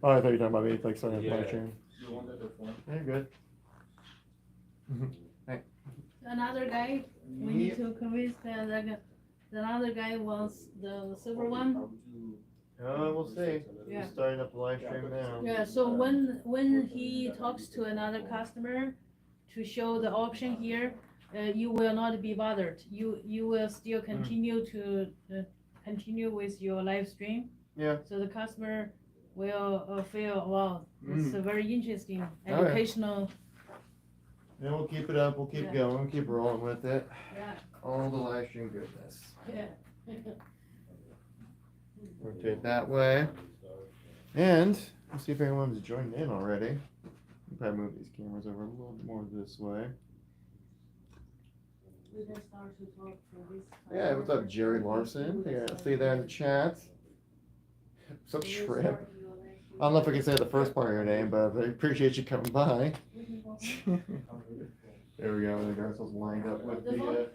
Oh, I thought you were talking about me, like starting a live Yeah. stream. You want that phone? Yeah, good. Hey. Another guy, we need to convince the other guy wants the silver one. We'll see. Yeah. We're starting up the live stream now. Yeah, so when he talks to another customer to show the option here, you will not be bothered. You will still continue to continue with your live stream. Yeah. So the customer will feel, wow, it's a very interesting, Oh, yeah. educational. And we'll keep it up. We'll keep Yeah. going. We'll keep rolling with it. Yeah. All the live stream goodness. Yeah. Rotate that way. And let's see if anyone's joined in already. We'll probably move these cameras over a little more this way. We can start to talk for this. Yeah, what's up, Jerry Larson? Yeah, see you there in the chat. So Trip. I don't know if I can say the first part of your name, but I appreciate you coming by. There we go. The girls lined up with the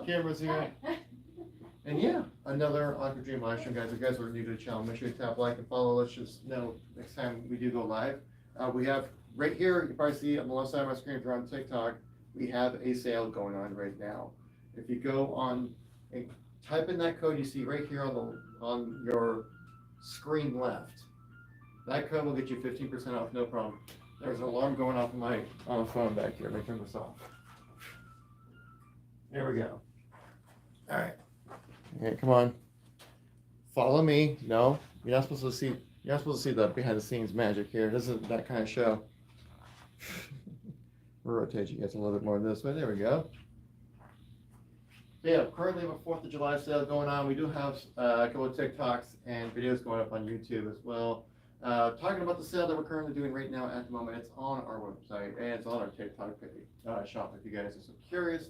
cameras here. And yeah, another Aquadream live stream, guys. If you guys are new to the channel, make sure you tap like and follow. Let's just know next time we do go live. We have right here, you can probably see on the left side of my screen if you're on TikTok, we have a sale going on right now. If you go on and type in that code you see right here on your screen left, that code will get you 15% off, no problem. There's an alarm going off on the phone back here. Let me turn this off. There we go. All right. Okay, come on. Follow me. No, you're not supposed to see. You're not supposed to see the behind the scenes magic here. This isn't that kind of show. We'll rotate you guys a little bit more this way. There we go. Yeah, currently we have a 4th of July sale going on. We do have a couple of TikToks and videos going up on YouTube as well. Talking about the sale that we're currently doing right now at the moment, it's on our website and it's on our TikTok shop. If you guys are so curious,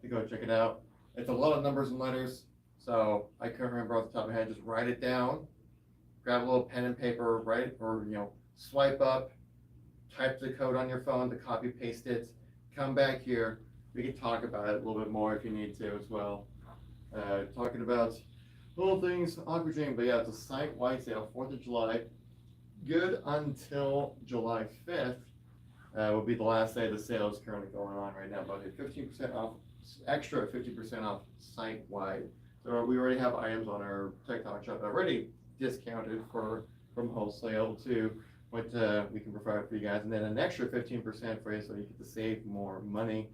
to go check it out. It's a lot of numbers and letters, so I couldn't remember off the top of my head. Just write it down, grab a little pen and paper, write or swipe up, type the code on your phone to copy paste it. Come back here. We can talk about it a little bit more if you need to as well. Talking about little things, Aquadream, but yeah, it's a site-wide sale, 4th of July. Good until July 5th will be the last day the sale is currently going on right now. But 15% off, extra 50% off site-wide. So we already have items on our TikTok shop already discounted from wholesale to what we can provide for you guys. And then an extra 15% for you so you get to save more money.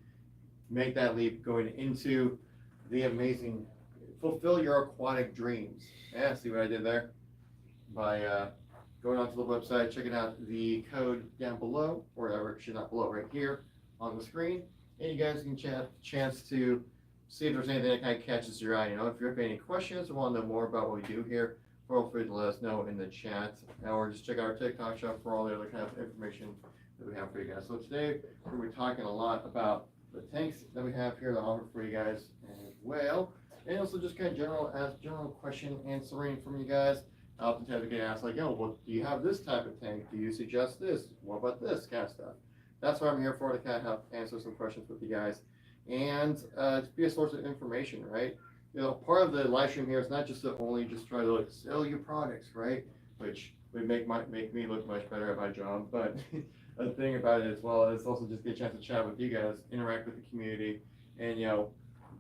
Make that leap going into the amazing, fulfill your aquatic dreams. Yeah, see what I did there? By going onto the website, checking out the code down below, or actually not below, right here on the screen. And you guys can chance to see if there's anything that kind of catches your eye. If you have any questions or want to know more about what we do here, feel free to let us know in the chat. Or just check out our TikTok shop for all the other kind of information that we have for you guys. So today, we're going to be talking a lot about the tanks that we have here to offer for you guys as well. And also just kind of general question answering from you guys. I oftentimes get asked like, well, do you have this type of tank? Do you suggest this? What about this kind of stuff? That's what I'm here for, to kind of help answer some questions with you guys. And to be a source of information, right? Part of the live stream here is not just to only just try to sell you products, right? Which would make me look much better at my job. But the thing about it as well is also just get a chance to chat with you guys, interact with the community, and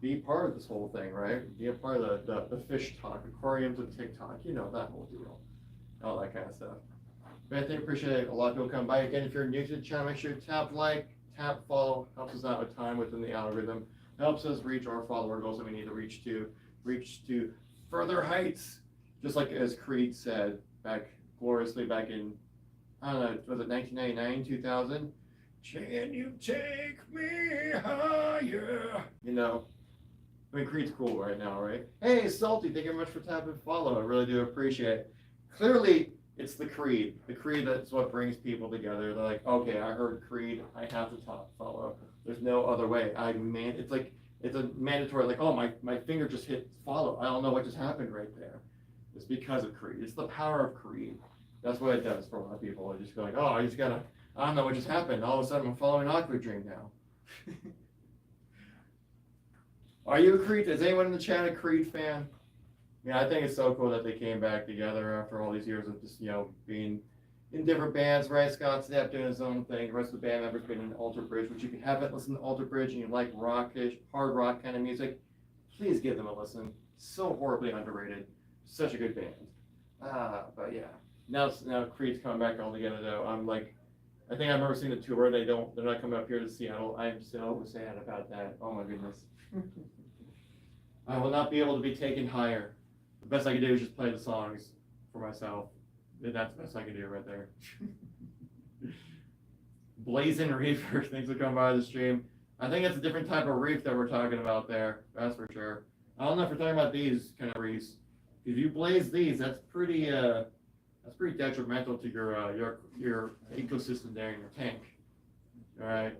be part of this whole thing, right? Be a part of the fish talk, aquariums and TikTok, that whole deal, all that kind of stuff. But I think appreciate a lot of people come by. Again, if you're new to the channel, make sure you tap like, tap follow, helps us out with time within the algorithm, helps us reach our follower goals that we need to reach to further heights, just like as Creed said gloriously back in, I don't know, was it 1999, 2000? Can you take me higher? I mean, Creed's cool right now, right? Hey, Salty, thank you very much for tapping follow. I really do appreciate it. Clearly, it's the Creed. The Creed, that's what brings people together. They're like, okay, I heard Creed. I have to follow. There's no other way. It's a mandatory, like, oh, my finger just hit follow. I don't know what just happened right there. It's because of Creed. It's the power of Creed. That's what it does for a lot of people. They just go like, oh, I don't know what just happened. All of a sudden, I'm following Aquadream now. Are you a Creed? Is anyone in the chat a Creed fan? Yeah, I think it's so cool that they came back together after all these years of just being in different bands, right? Scott Stapp doing his own thing. The rest of the band members been in Alter Bridge, which if you haven't listened to Alter Bridge and you like rockish, hard rock kind of music, please give them a listen. So horribly underrated. Such a good band. But yeah. Now Creed's coming back all together though. I think I've never seen the tour. They're not coming up here to Seattle. I am so sad about that. Oh my goodness. I will not be able to be taken higher. The best I can do is just play the songs for myself. That's the best I can do right there. Blazing Reefer, things that come by the stream. I think it's a different type of reef that we're talking about there. That's for sure. I don't know if we're talking about these kind of reefs. If you blaze these, that's pretty detrimental to your ecosystem there in your tank. All right.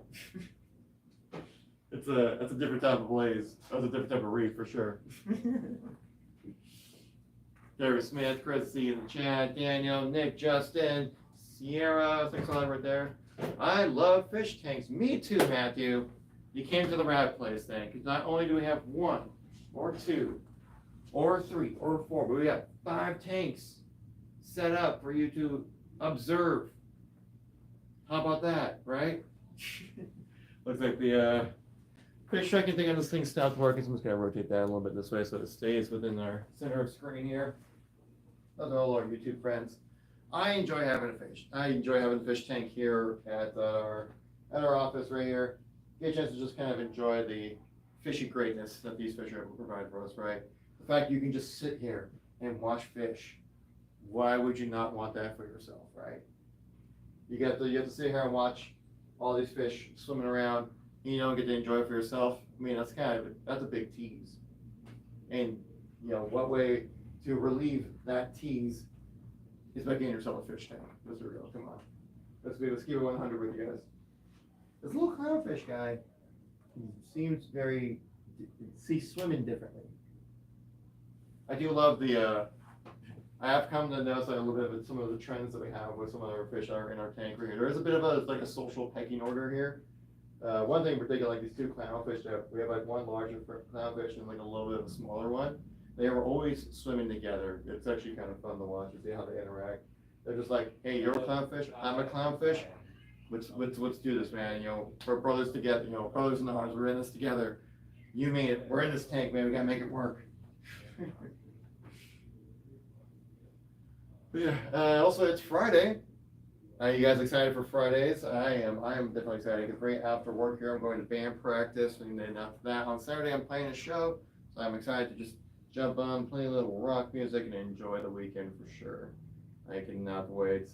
That's a different type of blaze. That's a different type of reef for sure. Gary Smith, Chris C in the chat, Daniel, Nick, Justin, Sierra, thanks a lot right there. I love fish tanks. Me too, Matthew. You came to the right place then, because not only do we have 1 or 2 or 3 or 4, but we got 5 tanks set up for you to observe. How about that, right? Looks like the fish tracking thing on this thing stopped working, so I'm just gonna rotate that a little bit this way so it stays within our center of screen here. Those are all our YouTube friends. I enjoy having a fish. I enjoy having a fish tank here at our office right here. Get a chance to just kind of enjoy the fishy greatness that these fish are able to provide for us, right? The fact you can just sit here and watch fish. Why would you not want that for yourself, right? You have to sit here and watch all these fish swimming around, and you don't get to enjoy it for yourself. I mean, that's a big tease. And what way to relieve that tease is by getting yourself a fish tank. Let's be real. Come on. Let's keep it 100 with you guys. This little clownfish guy seems swimming differently. I do love I have come to notice a little bit of some of the trends that we have with some of our fish that are in our tank right here. There is a bit of a social pecking order here. One thing in particular, like these 2 clownfish, we have like 1 larger clownfish and like a little bit of a smaller one. They are always swimming together. It's actually kind of fun to watch and see how they interact. They're just like, hey, you're a clownfish, I'm a clownfish. Let's do this, man. We're brothers together. Brothers in arms. We're in this together. You made it. We're in this tank, man. We gotta make it work. But yeah. Also, it's Friday. You guys excited for Fridays? I am definitely excited. Because right after work here, I'm going to band practice, and then after that, on Saturday, I'm playing a show. So I'm excited to just jump on, play a little rock music, and enjoy the weekend for sure. I cannot wait.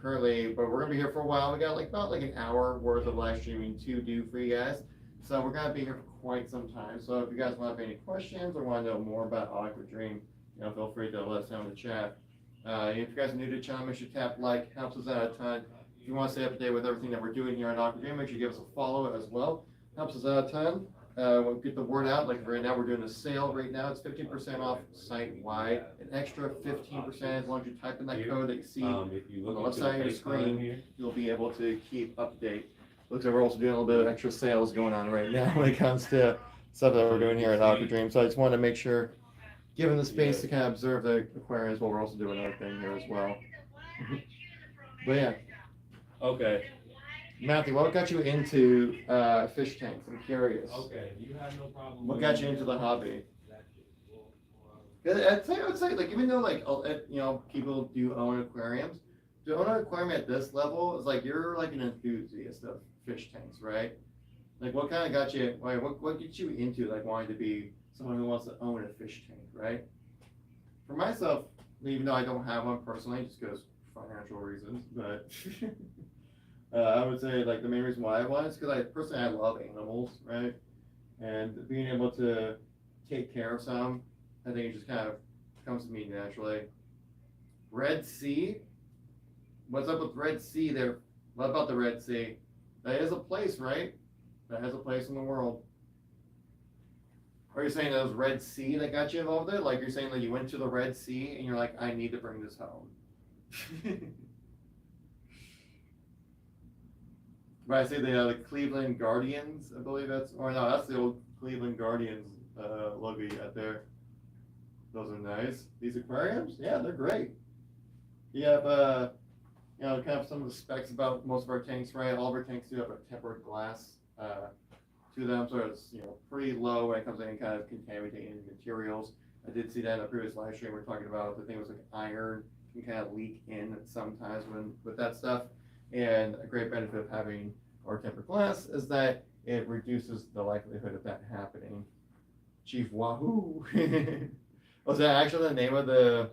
Currently, but we're gonna be here for a while. We got about an hour worth of live streaming to do for you guys. So we're gonna be here for quite some time. So if you guys want to have any questions or want to know more about Aquadream, feel free to let us know in the chat. If you guys are new to the channel, make sure to tap like, helps us out a ton. If you want to stay up to date with everything that we're doing here on Aquadream, make sure you give us a follow as well. Helps us out a ton. We'll get the word out. Like right now, we're doing a sale right now. It's 15% off site-wide. An extra 15% as long as you type in that code that you see on the left side of your screen. You'll be able to keep up to date. Looks like we're also doing a little bit of extra sales going on right now when it comes to stuff that we're doing here at Aquadream. So I just wanted to make sure, given the space to kind of observe the aquariums, while we're also doing another thing here as well. But yeah. Okay. Matthew, what got you into fish tanks? I'm curious. Okay, you have no problem. What got you into the hobby? I would say, even though people do own aquariums, to own an aquarium at this level is you're an enthusiast of fish tanks, right? What kind of got you? What gets you into wanting to be someone who wants to own a fish tank, right? For myself, even though I don't have one personally, just because financial reasons, but. I would say the main reason why I want is because I love animals, right? And being able to take care of some, I think it just kind of comes to me naturally. Red Sea? What's up with Red Sea there? What about the Red Sea? That is a place, right? That has a place in the world. Are you saying that was Red Sea that got you involved in it? You're saying you went to the Red Sea and you're like, I need to bring this home. But I see the Cleveland Guardians, I believe that's the old Cleveland Guardians logo you got there. Those are nice. These aquariums, yeah, they're great. You have you know, kind of some of the specs about most of our tanks, right? All of our tanks do have a tempered glass to them, so it's, you know, pretty low when it comes to any kind of contaminating materials. I did see that in the previous live stream. We're talking about the thing was like iron can kind of leak in sometimes when with that stuff. And a great benefit of having our tempered glass is that it reduces the likelihood of that happening. Chief Wahoo. Was that actually the name of the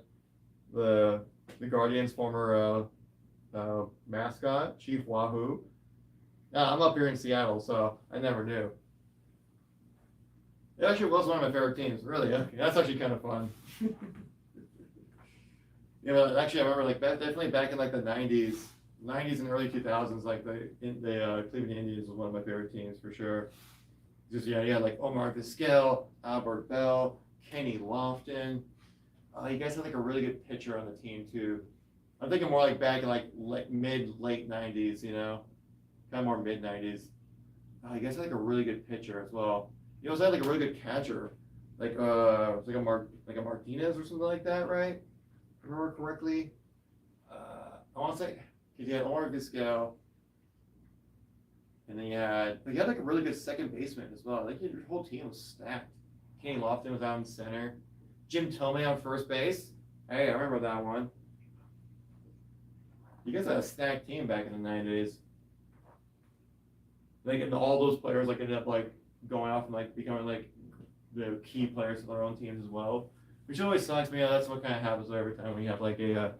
Guardians' former mascot, Chief Wahoo? Yeah, I'm up here in Seattle, so I never knew. It actually was one of my favorite teams, really. Okay, that's actually kind of fun. You know, actually, I remember like definitely back in like the '90s and early 2000s, like the Cleveland Indians was one of my favorite teams for sure. Just yeah, you had like Omar Vizquel, Albert Bell, Kenny Lofton. You guys had like a really good pitcher on the team too. I'm thinking more like back in like late '90s, you know, kind of more mid '90s. You guys had like a really good pitcher as well. You also had like a really good catcher, like it was like a Martinez or something like that, right? If I remember correctly. I want to say because you had Omar Vizquel, and then you had like a really good second baseman as well. Like your whole team was stacked. Kenny Lofton was out in center. Jim Tomei on first base. Hey, I remember that one. You guys had a stacked team back in the '90s. Like, and all those players like ended up like going off and like becoming like the key players of their own teams as well. Which always sucks me. That's what kind of happens every time when you have like a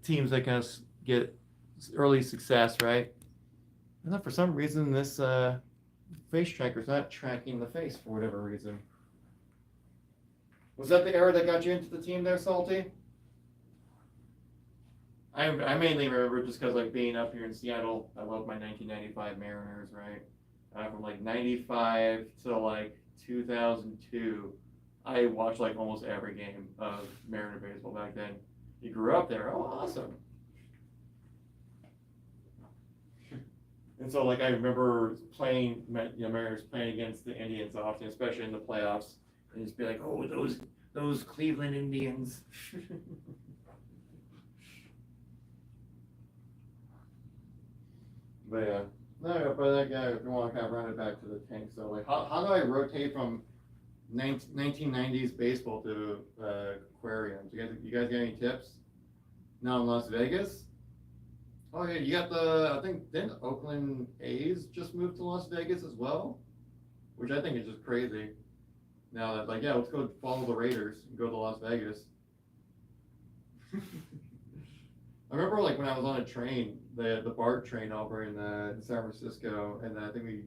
teams that kind of get early success, right? And then for some reason this face tracker's not tracking the face for whatever reason. Was that the error that got you into the team there, Salty? I mainly remember just because like being up here in Seattle, I love my 1995 Mariners, right? From like 95 to like 2002, I watched like almost every game of Mariner baseball back then. You grew up there, oh awesome. And so like I remember playing, you know, Mariners playing against the Indians often, especially in the playoffs, and just be like, oh those Cleveland Indians. But yeah, no, but that guy, if you want to kind of round it back to the tank, so like, how do I rotate from 1990s baseball to aquariums? You guys got any tips? Now in Las Vegas? Oh yeah, you got I think didn't Oakland A's just moved to Las Vegas as well? Which I think is just crazy. Now that like, yeah, let's go follow the Raiders and go to Las Vegas. I remember like when I was on a train, the BART train over in San Francisco, and then I think we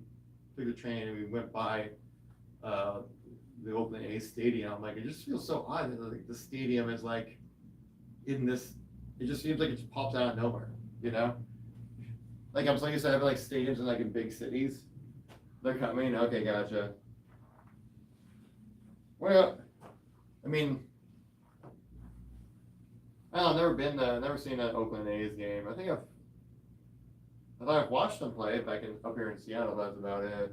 took the train and we went by the Oakland A's stadium. Like it just feels so odd that like, the stadium is like in this. It just seems like it just pops out of nowhere, you know. Like I'm so used to having like stadiums in like in big cities. They're coming. Okay, gotcha. Well, I mean. I've never seen an Oakland A's game. I thought I've watched them play up here in Seattle. That's about it.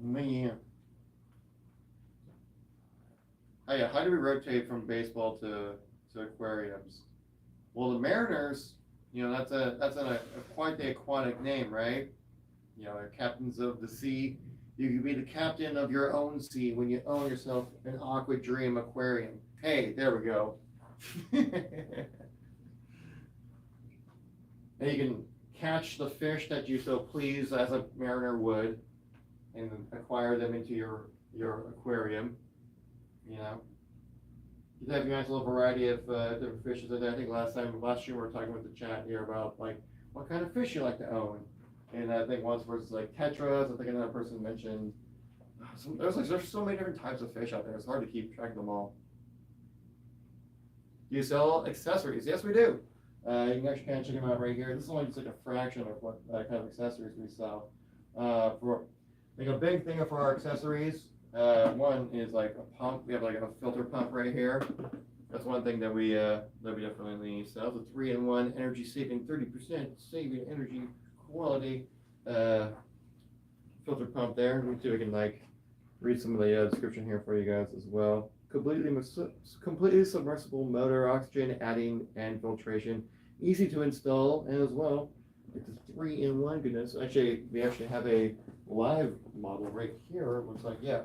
Man. Oh yeah, how do we rotate from baseball to aquariums? Well, the Mariners, you know, that's quite the aquatic name, right? You know, they're captains of the sea. You can be the captain of your own sea when you own yourself an Aquadream aquarium. Hey, there we go. And you can catch the fish that you so please as a mariner would and acquire them into your aquarium. You know, you have a nice little variety of different fishes in there. I think last year we were talking with the chat here about like what kind of fish you like to own. And I think once was like tetras. I think another person mentioned there's so many different types of fish out there. It's hard to keep track of them all. Do you sell accessories? Yes, we do. You can actually kind of check them out right here. This is only just like a fraction of what kind of accessories we sell. For like a big thing for our accessories, one is like a pump. We have like a filter pump right here. That's one thing that we definitely sell. It's a 3-in-1 energy saving, 30% saving energy quality filter pump there. We can like read some of the description here for you guys as well. completely submersible motor, oxygen adding and filtration, easy to install, and as well, it's a 3-in-1 goodness. Actually, we actually have a live model right here. It looks like, yeah.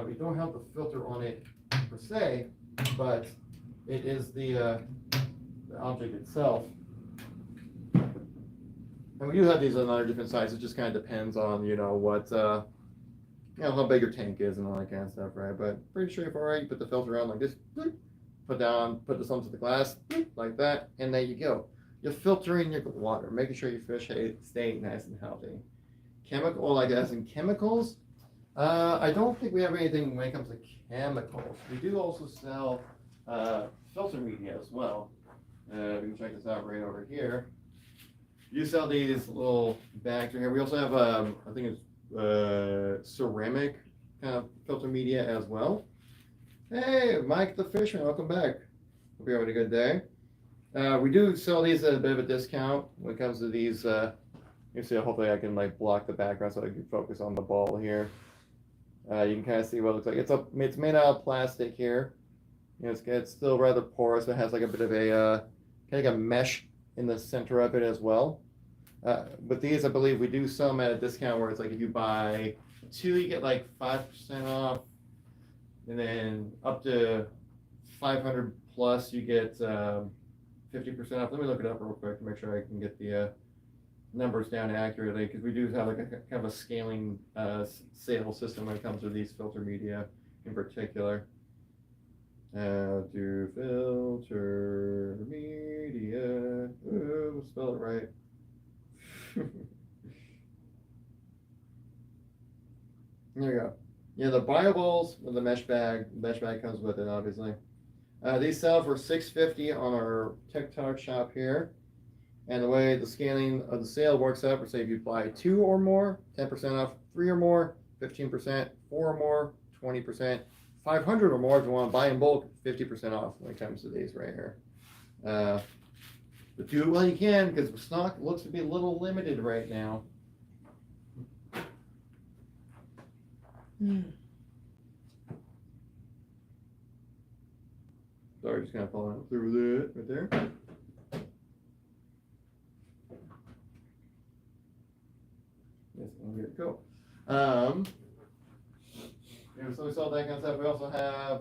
We don't have the filter on it per se, but it is the object itself. And we do have these on other different sizes. It just kind of depends on, what, how big your tank is and all that kind of stuff, right? But pretty straightforward. You put the filter on like this, put this onto the glass, like that, and there you go. You're filtering your water, making sure your fish stay nice and healthy. Chemicals, I don't think we have anything when it comes to chemicals. We do also sell filter media as well. We can check this out right over here. You sell these little bags right here. We also have, I think it's ceramic kind of filter media as well. Hey, Mike the Fisherman, welcome back. Hope you're having a good day. We do sell these at a bit of a discount when it comes to these. You see, hopefully I can block the background so I can focus on the ball here. You can kind of see what it looks like. It's made out of plastic here. It's still rather porous. It has a bit of a kind of a mesh in the center of it as well. But these, I believe, we do sell them at a discount where it's if you buy 2, you get 5% off, and then up to 500 plus, you get 50% off. Let me look it up real quick to make sure I can get the numbers down accurately, because we do have a kind of a scaling sale system when it comes to these filter media in particular. Do filter media. Ooh, spell it right. There you go. Yeah, the bioballs with the mesh bag. Mesh bag comes with it, obviously. These sell for $6.50 on our TikTok shop here. And the way the scaling of the sale works out, for say if you buy 2 or more, 10% off, 3 or more, 15%, 4 or more, 20%, 500 or more if you want to buy in bulk, 50% off when it comes to these right here. But do it while you can, because the stock looks to be a little limited right now. Sorry, just kind of following through that right there. Yes, and here we go. So we sell that kind of stuff. We also have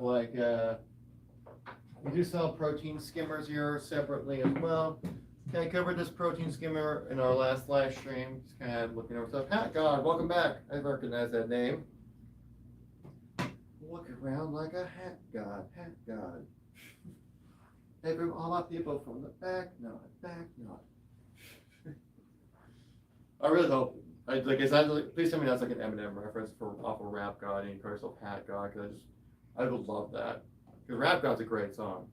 we do sell protein skimmers here separately as well. Okay, I covered this protein skimmer in our last live stream. Just kind of looking over stuff. Hat God, welcome back. I recognize that name. Walk around like a hat god, hat god. All my people from the back, not back, not. I really hope. Please tell me that's an Eminem reference off of Rap God and Curse Hat God, because I would love that. Because Rap God's a great song,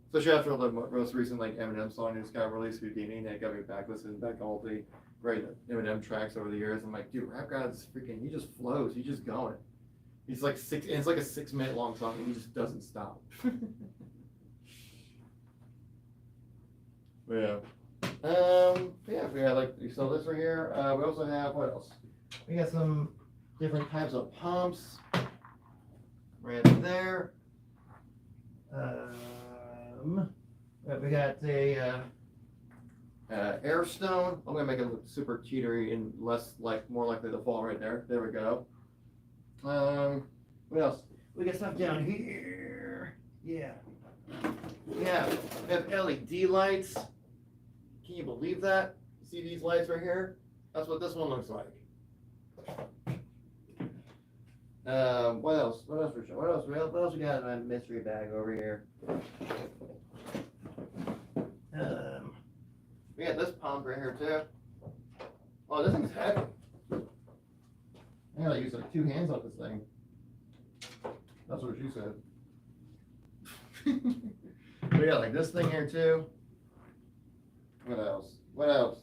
especially after the most recent Eminem song that just got released, Houdini, and it got me back listening back to all the great Eminem tracks over the years. I'm like, dude, Rap God's freaking. He just flows. He's just going. He's and it's like a 6-minute long song, and he just doesn't stop. Yeah. Yeah, we have so this right here. We also have, what else? We got some different types of pumps right there. We got a air stone. I'm gonna make it look super cheatery and more likely to fall right there. There we go. What else? We got stuff down here. Yeah. Yeah. We have LED lights. Can you believe that? See these lights right here? That's what this one looks like. What else? What else we got in my mystery bag over here? We got this pump right here too. Oh, this thing's heavy. I gotta use 2 hands on this thing. That's what she said. We got this thing here too. What else? What else?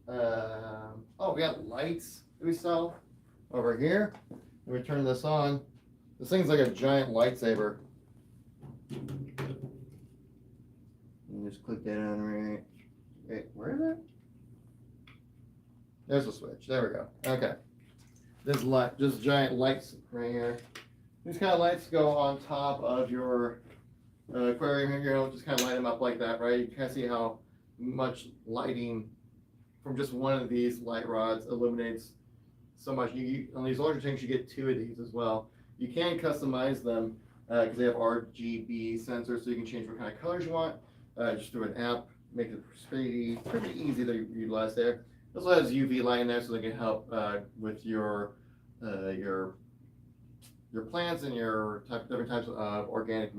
Oh, we got lights that we sell over here. When we turn this on, this thing's like a giant lightsaber. And just click that on right. Wait, where is it? There's the switch. There we go. Okay. This giant lights right here. These kind of lights go on top of your aquarium here, just kind of light them up like that, right? You kind of see how much lighting from just one of these light rods illuminates so much. On these larger tanks, you get 2 of these as well. You can customize them because they have RGB sensors, so you can change what kind of colors you want just through an app. Make it pretty easy to utilize there. It also has UV light in there, so they can help with your plants and your different types of organic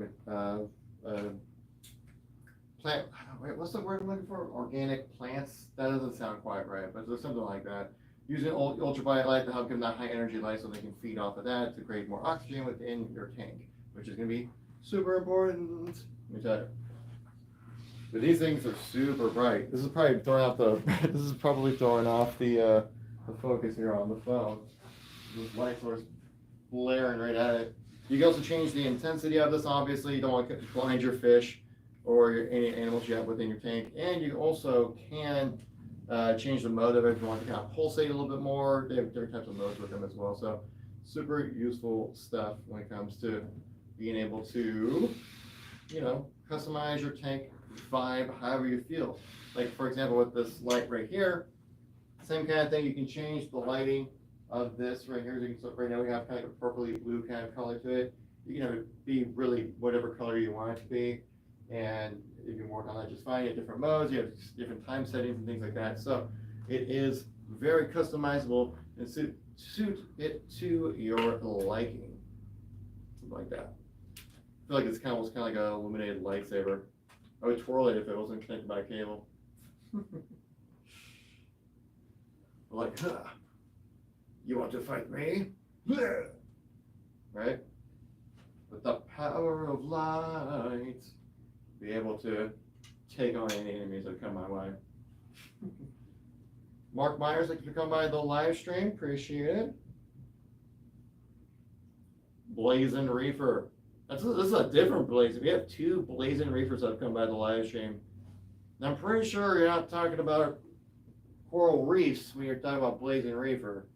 plant. Wait, what's the word I'm looking for? Organic plants. That doesn't sound quite right, but there's something like that. Using ultraviolet light to help give them that high energy light, so they can feed off of that to create more oxygen within your tank, which is going to be super important. Let me tell you. But these things are super bright. This is probably throwing off the. This is probably throwing off the focus here on the phone. This light source blaring right at it. You can also change the intensity of this. Obviously, you don't want to blind your fish or any animals you have within your tank. And you also can change the mode of it if you want to kind of pulsate a little bit more. They have different types of modes with them as well. So super useful stuff when it comes to being able to, customize your tank vibe however you feel. Like for example, with this light right here, same kind of thing. You can change the lighting of this right here. So right now we have kind of a purpley blue kind of color to it. You can have it be really whatever color you want it to be, and you can work on that just fine. You have different modes, you have different time settings and things like that. So it is very customizable and suit it to your liking. Something like that. I feel like it's almost kind of like an illuminated lightsaber. I would twirl it if it wasn't connected by a cable. Like, you want to fight me? Right? With the power of light, be able to take on any enemies that come my way. Mark Myers, thank you for coming by the live stream. Appreciate it. Blazing Reefer. This is a different blaze. We have 2 blazing reefers that have come by the live stream. And I'm pretty sure you're not talking about coral reefs when you're talking about blazing reefer.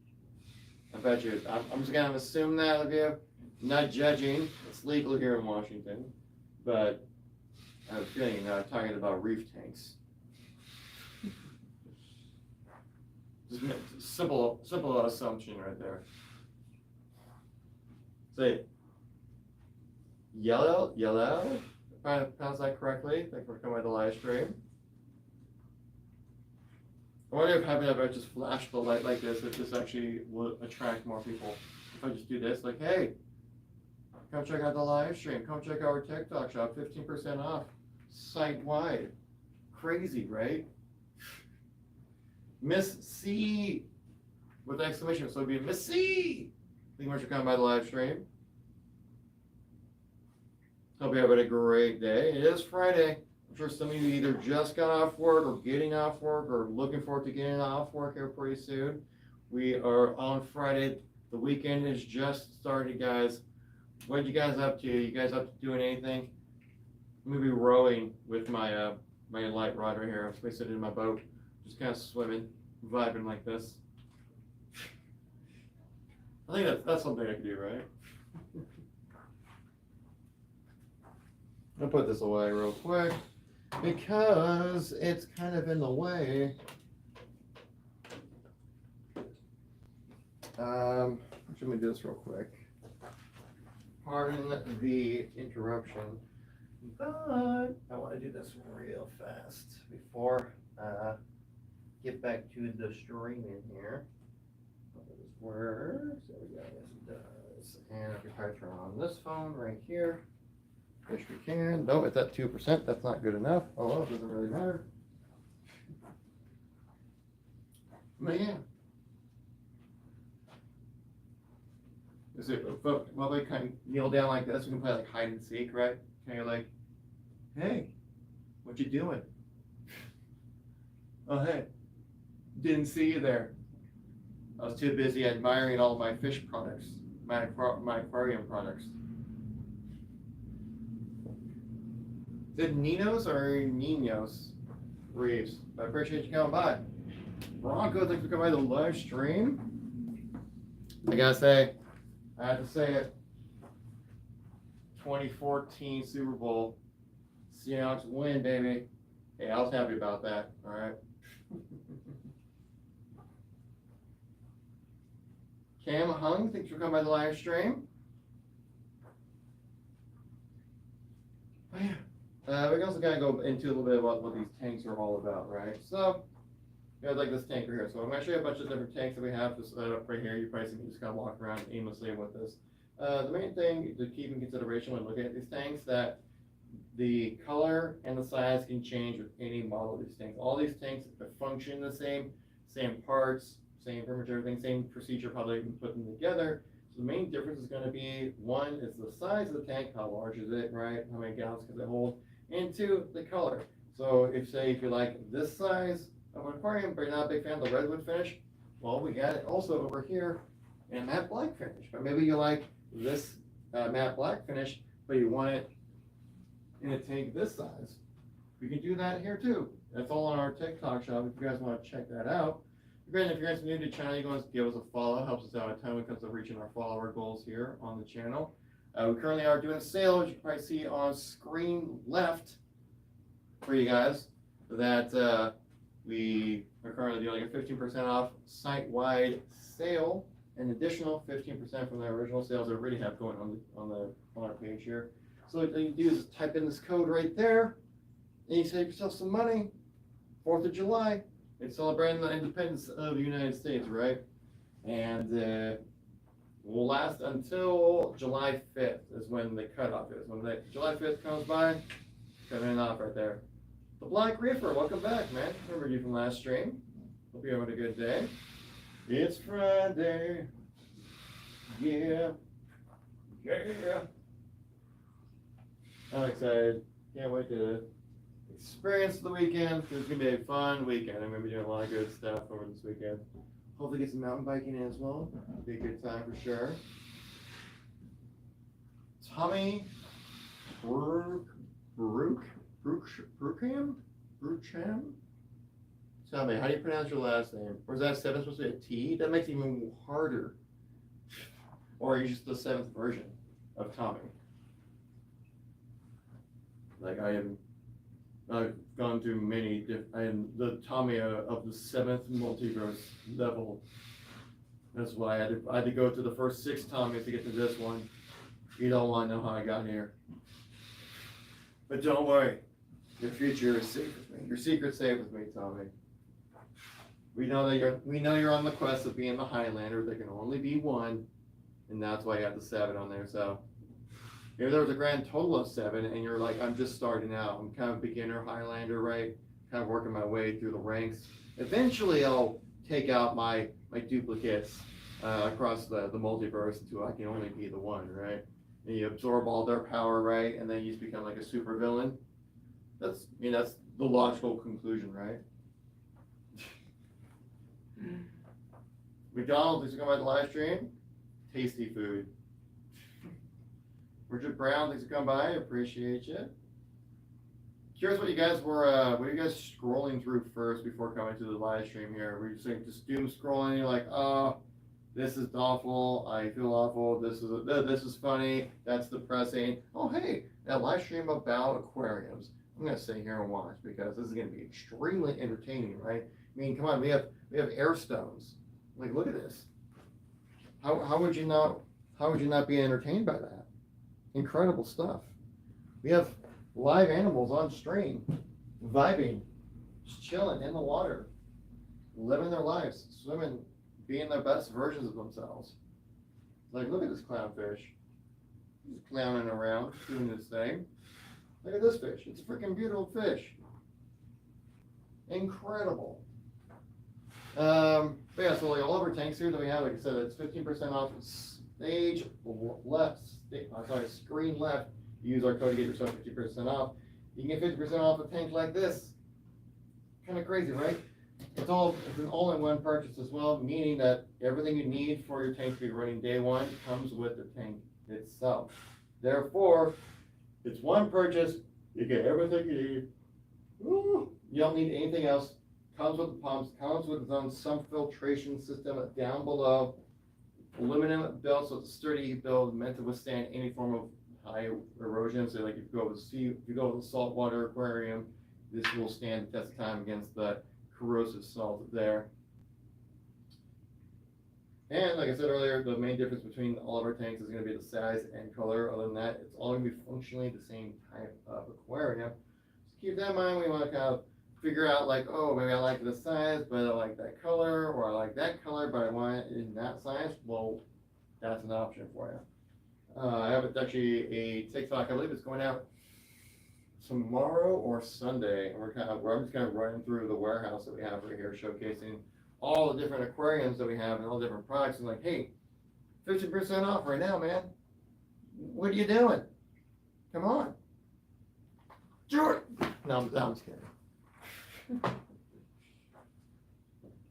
I bet you. I'm just gonna assume that of you. Not judging. It's legal here in Washington, but I have a feeling you're not talking about reef tanks. Just simple assumption right there. Say yellow, if I pronounce that correctly. Thank you for coming by the live stream. I wonder if having it just flash the light like this, if this actually will attract more people. If I just do this, like, hey, come check out the live stream. Come check out our TikTok shop, 15% off, site-wide. Crazy, right? Miss C, with exclamation, so it'd be Miss C. Thank you much for coming by the live stream. Hope you're having a great day. It is Friday. I'm sure some of you either just got off work or getting off work or looking forward to getting off work here pretty soon. We are on Friday. The weekend is just started, guys. What you guys up to? You guys up to doing anything? I'm gonna be rowing with my my light rod right here. I'm just gonna sit in my boat, just kind of swimming, vibing like this. I think that's something I can do, right? I'll put this away real quick because it's kind of in the way. Let me do this real quick. Pardon the interruption, but I want to do this real fast before get back to the streaming here. Hope this works. There we go. Yes, it does. And I can probably turn on this phone right here. Wish we can. No, it's at 2%. That's not good enough. Oh, well, it doesn't really matter. But yeah. Is it, well, we kind of kneel down like this. We can play like hide and seek, right? Kind of like, hey, what you doing? Oh, hey, didn't see you there. I was too busy admiring all of my fish products, my aquarium products. Is it Ninos or Ninos Reeves? I appreciate you coming by. Bronco, thanks for coming by the live stream. I gotta say, I have to say it. 2014 Super Bowl. Seahawks win, baby. Hey, I was happy about that. All right. Cam Hung, thanks for coming by the live stream. Oh, yeah. We can also kind of go into a little bit about what these tanks are all about, right? So, we have like this tank right here. So I'm going to show you a bunch of different tanks that we have just set up right here. You probably see me just kind of walk around aimlessly with this. The main thing to keep in consideration when looking at these tanks that the color and the size can change with any model of these tanks. All these tanks function the same parts, same pretty much everything, same procedure, how they can put them together. So the main difference is going to be, one, is the size of the tank, how large is it, right? How many gallons can it hold? And two, the color. So if you like this size of an aquarium, but you're not a big fan of the redwood finish, well, we got it also over here in a matte black finish. But maybe you like this matte black finish, but you want it in a tank this size. We can do that here too. That's all on our TikTok shop if you guys want to check that out. Again, if you guys are new to the channel, you can give us a follow. It helps us out a ton when it comes to reaching our follower goals here on the channel. We currently are doing a sale, as you can probably see on screen left for you guys, that we are currently doing a 15% off site-wide sale, an additional 15% from the original sales that we already have going on our page here. So what you do is type in this code right there, and you save yourself some money. 4th of July, it's celebrating the independence of the United States, right? And will last until July 5th is when the cutoff is. When July 5th comes by, cutting it off right there. The Black Reefer, welcome back, man. Remember you from last stream. Hope you're having a good day. It's Friday. Yeah. Yeah. I'm excited. Can't wait to experience the weekend. It's going to be a fun weekend. I'm going to be doing a lot of good stuff over this weekend. Hopefully get some mountain biking in as well. It'll be a good time for sure. Tommy Brucham? Tell me, how do you pronounce your last name? Or is that 7 supposed to be a T? That makes it even harder. Or are you just the 7th version of Tommy? Like I've gone through many different, I am the Tommy of the 7th multiverse level. That's why I had to go to the first 6 Tommies to get to this one. You don't want to know how I got here. But don't worry, your future is safe with me. Your secret's safe with me, Tommy. We know you're on the quest of being the Highlander. There can only be one, and that's why you have the 7 on there. So if there was a grand total of 7 and you're like, I'm just starting out, I'm kind of a beginner Highlander, right? Kind of working my way through the ranks. Eventually I'll take out my duplicates across the multiverse until I can only be the one, right? And you absorb all their power, right? And then you just become like a super villain. That's the logical conclusion, right? McDonald's, thanks for coming by the live stream. Tasty food. Richard Brown, thanks for coming by. Appreciate you. Curious what you guys were, what are you guys scrolling through first before coming to the live stream here? Were you just doom scrolling? You're like, oh, this is awful. I feel awful. This is funny. That's depressing. Oh, hey, that live stream about aquariums. I'm gonna sit here and watch because this is gonna be extremely entertaining, right? I mean, come on, we have air stones. Like, look at this. How would you not be entertained by that? Incredible stuff. We have live animals on stream, vibing, just chilling in the water, living their lives, swimming, being their best versions of themselves. Like, look at this clownfish. He's clowning around, doing his thing. Look at this fish. It's a freaking beautiful fish. Incredible. But yeah, so like all of our tanks here that we have, like I said, it's 15% off stage left. Screen left. Use our code to get yourself 50% off. You can get 50% off a tank like this. Kind of crazy, right? It's an all-in-one purchase as well, meaning that everything you need for your tank to be running day one comes with the tank itself. Therefore, it's one purchase. You get everything you need. Woo! You don't need anything else. Comes with the pumps. Comes with its own sump filtration system down below. Aluminum build, so it's a sturdy build meant to withstand any form of high erosion. So like if you go with a saltwater aquarium, this will stand the test of time against the corrosive salt there. And like I said earlier, the main difference between all of our tanks is going to be the size and color. Other than that, it's all going to be functionally the same type of aquarium. So keep that in mind. We want to kind of figure out like, oh, maybe I like this size, but I like that color, or I like that color, but I want it in that size. Well, that's an option for you. I have actually a TikTok, I believe it's going out tomorrow or Sunday, and I'm just kind of running through the warehouse that we have right here, showcasing all the different aquariums that we have and all the different products, and like, hey, 50% off right now, man. What are you doing? Come on. Sure. No, I'm just kidding.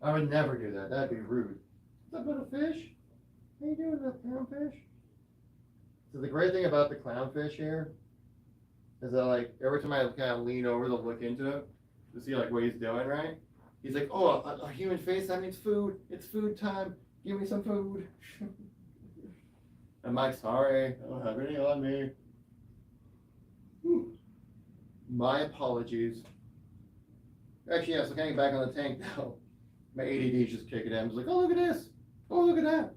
I would never do that. That'd be rude. What's up, little fish? How you doing, little clownfish? So the great thing about the clownfish here is that like every time I kind of lean over to look into it to see like what he's doing, right? He's like, oh, a human face, that means food. It's food time. Give me some food. I'm like, sorry, I don't have any on me. Whew. My apologies. Actually, yeah, so getting back on the tank now. My ADD is just kicking in. I was like, oh, look at this. Oh, look at that.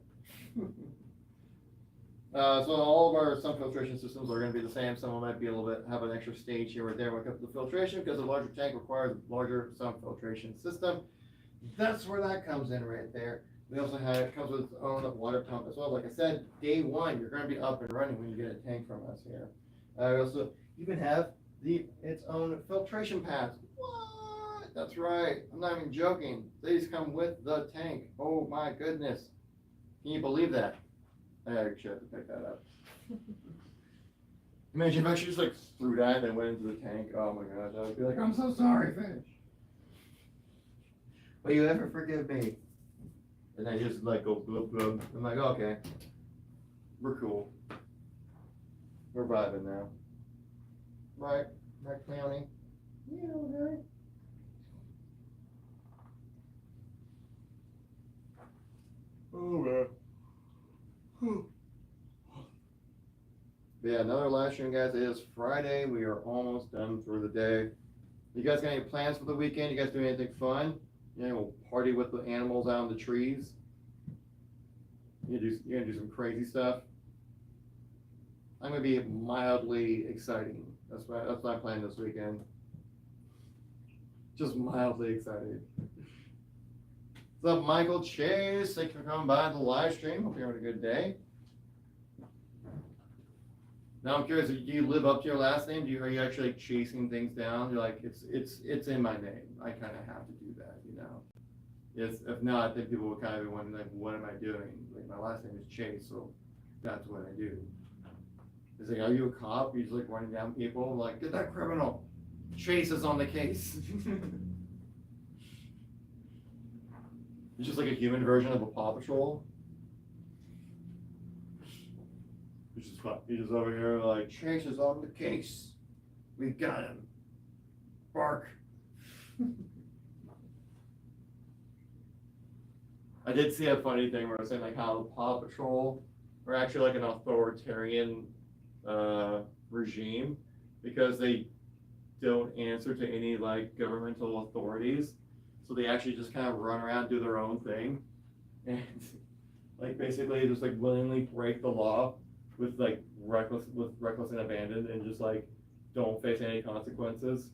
So all of our sump filtration systems are going to be the same. Some of them might be a little bit, have an extra stage here or there when it comes to the filtration because a larger tank requires a larger sump filtration system. That's where that comes in right there. We also have, it comes with its own water pump as well. Like I said, day one, you're going to be up and running when you get a tank from us here. We also even have its own filtration pads. What? That's right. I'm not even joking. These come with the tank. Oh my goodness. Can you believe that? I actually have to pick that up. Imagine if I just like threw that and then went into the tank. Oh my gosh, I would be like, I'm so sorry, fish. Will you ever forgive me? And I just like go bloop bloop. I'm like, okay, we're cool. We're vibing now. Right, Clowny? Yeah, okay. Oh man. But yeah, another live stream, guys. It is Friday. We are almost done for the day. You guys got any plans for the weekend? You guys doing anything fun? You know, party with the animals out in the trees? You're gonna do some crazy stuff? I'm gonna be mildly exciting. That's my plan this weekend. Just mildly excited. What's up, Michael Chase? Thank you for coming by the live stream. Hope you're having a good day. Now I'm curious, do you live up to your last name? Are you actually like chasing things down? You're like, it's in my name. I kind of have to do that, you know. If not, then people would kind of be wondering, like, what am I doing? Like, my last name is Chase, so that's what I do. It's like, are you a cop? You're just like running down people, like, get that criminal. Chase is on the case. It's just like a human version of a Paw Patrol. Which is fun. He's just over here like, Chase is on the case. We got him. Bark. I did see a funny thing where I was saying like how the Paw Patrol are actually like an authoritarian regime because they don't answer to any like governmental authorities. So they actually just kind of run around, do their own thing, and like basically just like willingly break the law with reckless and abandon, and just like don't face any consequences.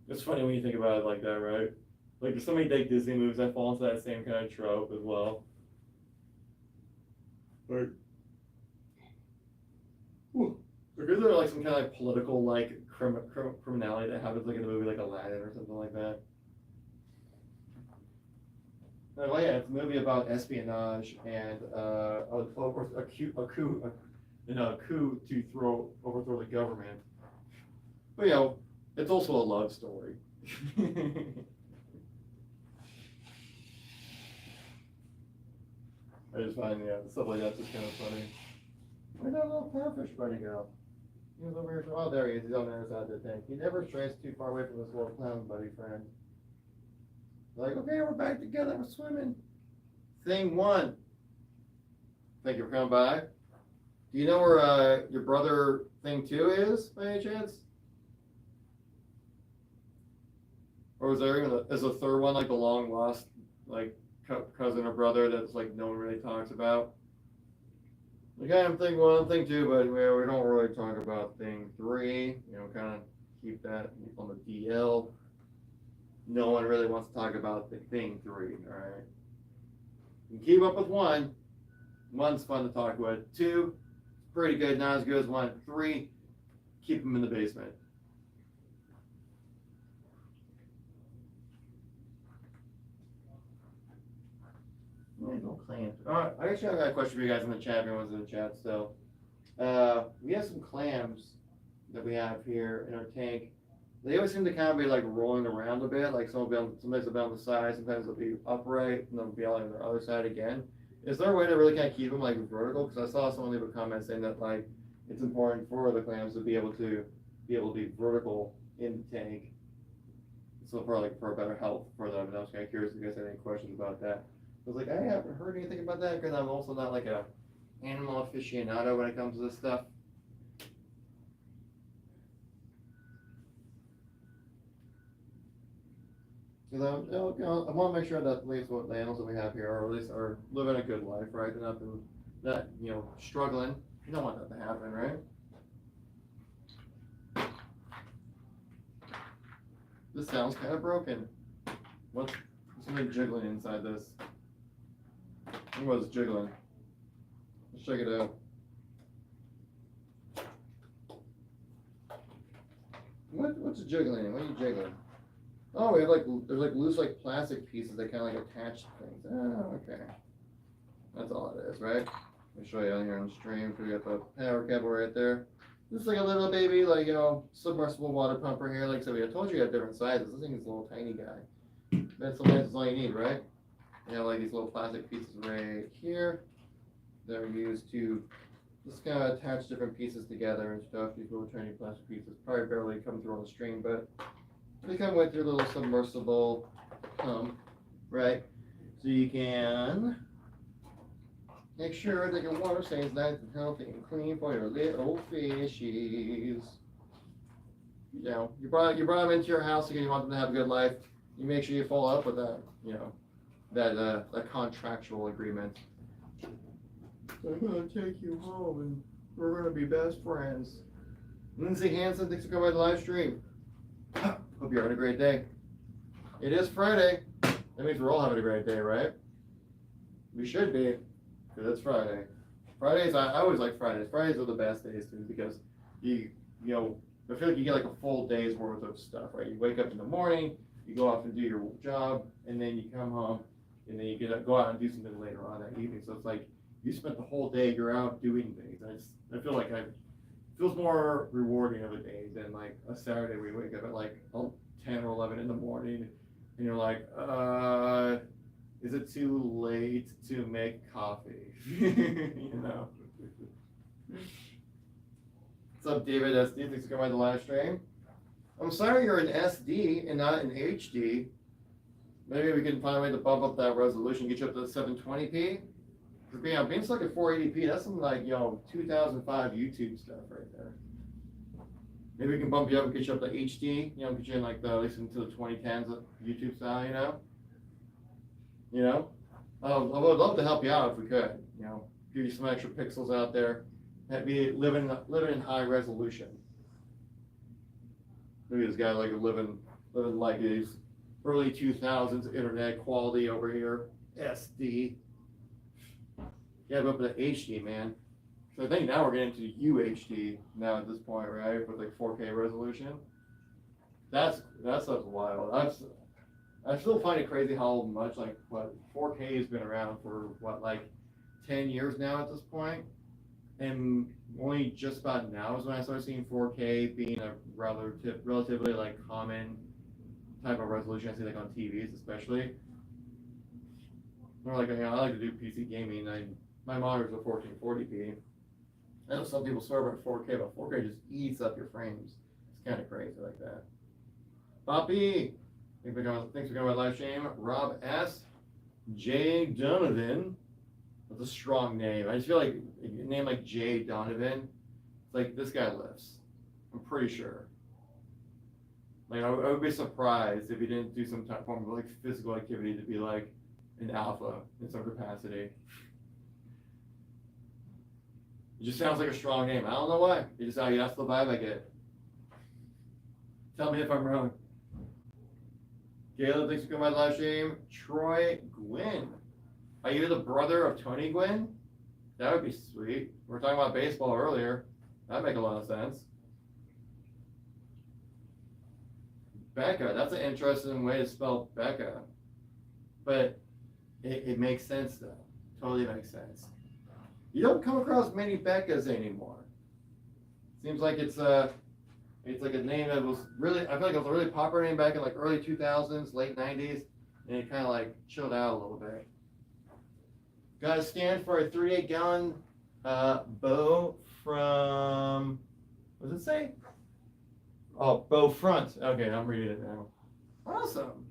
It's funny when you think about it like that, right? Like there's so many like Disney movies that fall into that same kind of trope as well. Like, because there like some kind of like political like criminality that happens like in a movie like Aladdin or something like that. Oh yeah, it's a movie about espionage and a coup to overthrow the government. But you know, it's also a love story. I just find stuff like that's just kind of funny. Where'd that little clownfish buddy go? He was over here. Oh, there he is. He's on the other side of the tank. He never strays too far away from this little clown buddy friend. Like, okay, we're back together. We're swimming. Thing one. Thank you for coming by. Do you know where your brother thing 2 is by any chance? Or was there even is a third one like the long lost like cousin or brother that's like no one really talks about? Like I'm thing 1, thing 2, but we don't really talk about thing 3. You know, kind of keep that on the DL. No one really wants to talk about the thing 3. All right. You can keep up with 1. 1's fun to talk with. 2, pretty good, not as good as 1. 3, keep them in the basement. No clams. All right, I actually got a question for you guys in the chat. Everyone's in the chat still. We have some clams that we have here in our tank. They always seem to kind of be like rolling around a bit. Like sometimes they'll be on the side, sometimes they'll be upright, and they'll be on the other side again. Is there a way to really kind of keep them like vertical? Because I saw someone leave a comment saying that like it's important for the clams to be able to be vertical in the tank. So for a better health for them. And I was kind of curious if you guys had any questions about that. I was like, I haven't heard anything about that because I'm also not like a animal aficionado when it comes to this stuff. Because I want to make sure that at least what the animals that we have here are at least are living a good life, right? They're not you know, struggling. You don't want that to happen, right? This sounds kind of broken. What's something jiggling inside this? I think what's jiggling. Let's check it out. What's jiggling? What are you jiggling? Oh, we have there's like loose like plastic pieces that kind of like attach to things. Oh, okay. That's all it is, right? Let me show you on here on the stream. So we got the power cable right there. This is like a little baby, like, you know, submersible water pumper here. Like, so I told you you have different sizes. This thing is a little tiny guy. That's all you need, right? You have like these little plastic pieces right here. They're used to just kind of attach different pieces together and stuff. These little tiny plastic pieces probably barely come through on the stream, but they come with your little submersible pump, right? So you can make sure that your water stays nice and healthy and clean for your little fishies. You know, you brought them into your house because you want them to have a good life. You make sure you follow up with that, you know, that contractual agreement. I'm gonna take you home and we're gonna be best friends. Lindsay Hansen, thanks for coming by the live stream. Hope you're having a great day. It is Friday. That means we're all having a great day, right? We should be, because it's Friday. Fridays, I always like Fridays. Fridays are the best days too, because you know, I feel like you get like a full day's worth of stuff, right? You wake up in the morning, you go off and do your job, and then you come home, and then you go out and do something later on that evening. So it's like you spent the whole day, you're out doing things. I feel like it feels more rewarding of a day than like a Saturday where you wake up at like 10 or 11 in the morning, and you're like, is it too late to make coffee? You know. What's up, David SD? Thanks for coming by the live stream. I'm sorry you're in SD and not in HD. Maybe we can find a way to bump up that resolution, get you up to 720p. Because being stuck at 480p, that's some like, you know, 2005 YouTube stuff right there. Maybe we can bump you up and get you up to HD, you know, get you in like at least into the 2010s of YouTube style, you know? You know? I would love to help you out if we could, you know, give you some extra pixels out there, be living in high resolution. Maybe this guy like living like his early 2000s internet quality over here, SD. Yeah, but up to HD, man. So I think now we're getting to UHD now at this point, right? With like 4K resolution. That's wild. I still find it crazy how much like what 4K has been around for what like 10 years now at this point, and only just about now is when I started seeing 4K being a relatively like common type of resolution I see like on TVs especially. Or like, you know, I like to do PC gaming. My monitor's a 1440p. I know some people swear by 4K, but 4K just eats up your frames. It's kind of crazy like that. Poppy, thanks for coming by live stream. Rob S. J. Donovan. That's a strong name. I just feel like a name like Jay Donovan, it's like this guy lifts. I'm pretty sure. Like I would be surprised if he didn't do some type form of like physical activity to be like an alpha in some capacity. It just sounds like a strong name. I don't know why. That's the vibe I get. Tell me if I'm wrong. Caleb, thanks for coming by the live stream. Troy Gwynn. Are you the brother of Tony Gwynn? That would be sweet. We were talking about baseball earlier. That'd make a lot of sense. Becca, that's an interesting way to spell Becca. But it makes sense though. Totally makes sense. You don't come across many Beccas anymore. Seems like it's like a name that was really, I feel like it was a really popular name back in like early 2000s, late 90s, and it kind of like chilled out a little bit. Got a stand for a 38-gallon bow from, what does it say? Oh, bow front. Okay, I'm reading it now. Awesome.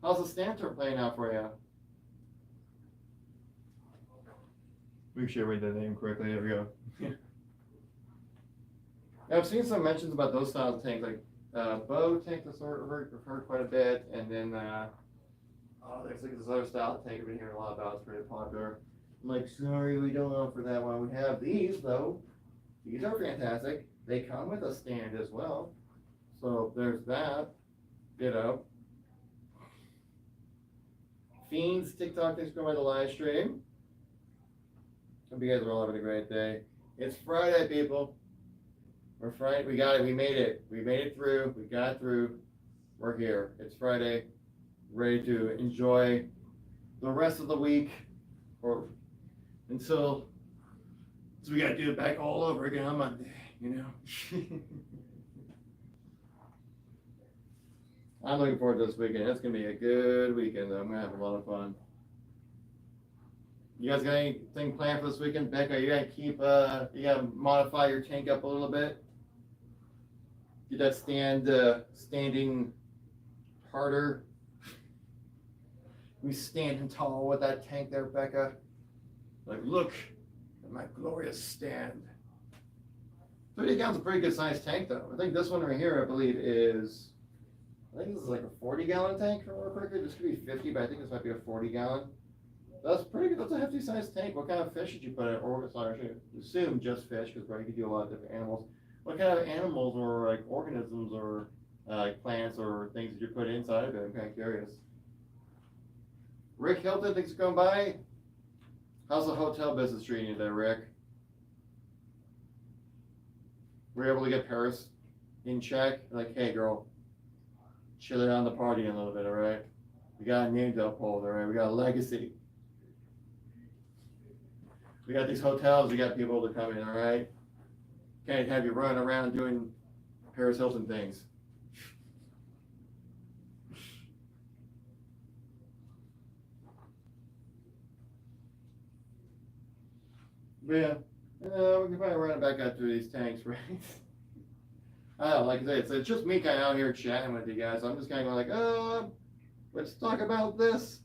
How's the stand playing out for you? Make sure I read that name correctly. There we go. Yeah, I've seen some mentions about those styles of tanks, like bow tank I've heard quite a bit, and then there's like this other style of tank I've been hearing a lot about. It's pretty popular. I'm like, sorry, we don't offer that one. We have these though. These are fantastic. They come with a stand as well. So there's that. You know. Fiends TikTok, thanks for coming by the live stream. Hope you guys are all having a great day. It's Friday, people. We're Friday. We got it. We made it. We made it through. We got through. We're here. It's Friday. Ready to enjoy the rest of the week, or until we got to do it back all over again on Monday. You know. I'm looking forward to this weekend. It's gonna be a good weekend. Though. I'm gonna have a lot of fun. You guys got anything planned for this weekend? Becca, you gotta you gotta modify your tank up a little bit. Get that standing harder. We standing tall with that tank there, Becca. Like, look at my glorious stand. 30 gallons is a pretty good sized tank though. I think this one right here, I believe is, I think this is like a 40-gallon tank for more quicker. This could be 50, but I think this might be a 40-gallon. That's pretty good. That's a hefty sized tank. What kind of fish did you put in? Or sorry, I should assume just fish, because you could do a lot of different animals. What kind of animals or like organisms or like plants or things did you put inside of it? I'm kind of curious. Rick Hilton, thanks for coming by. How's the hotel business treating you there, Rick? Were you able to get Paris in check? Like, hey girl, chill it on the party a little bit, all right? We got a name to uphold, all right? We got a legacy. We got these hotels, we got people to come in, all right? Can't have you running around doing Paris Hilton things. But yeah, we can probably run it back out through these tanks, right? I don't know, like I said, it's just me kind of out here chatting with you guys. I'm just kind of going like, let's talk about this.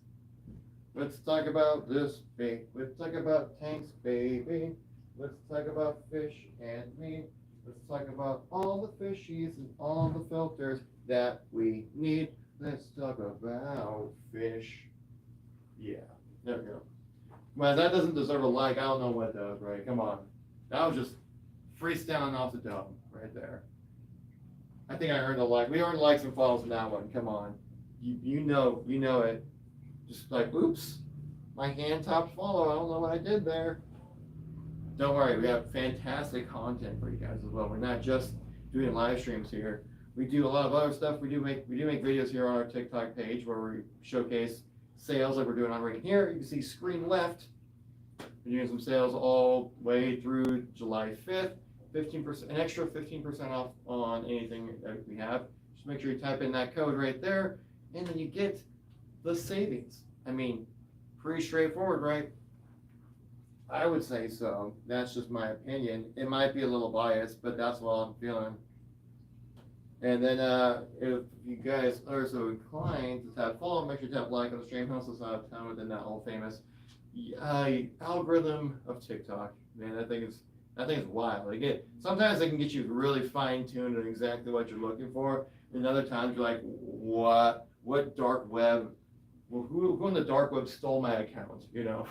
Let's talk about this, baby. Let's talk about tanks, baby. Let's talk about fish and me. Let's talk about all the fishies and all the filters that we need. Let's talk about fish. Yeah, there we go. Well, that doesn't deserve a like. I don't know what does, right? Come on. That was just freestyling off the dome right there. I think I earned a like. We earned likes and follows in that one. Come on. You know it. Just like, oops, my hand topped follow. I don't know what I did there. Don't worry, we have fantastic content for you guys as well. We're not just doing live streams here. We do a lot of other stuff. We do make videos here on our TikTok page where we showcase sales like we're doing on right here. You can see screen left. We're doing some sales all the way through July 5th. 15%, an extra 15% off on anything that we have. Just make sure you type in that code right there, and then you get the savings. I mean, pretty straightforward, right? I would say so. That's just my opinion. It might be a little biased, but that's what I'm feeling. And then if you guys are so inclined to tap follow, make sure you tap like on the stream. Helps us out a ton within that whole famous algorithm of TikTok, man, I think it's wild. Sometimes they can get you really fine tuned on exactly what you're looking for, and other times you're like, what dark web? Well, who in the dark web stole my account? You know.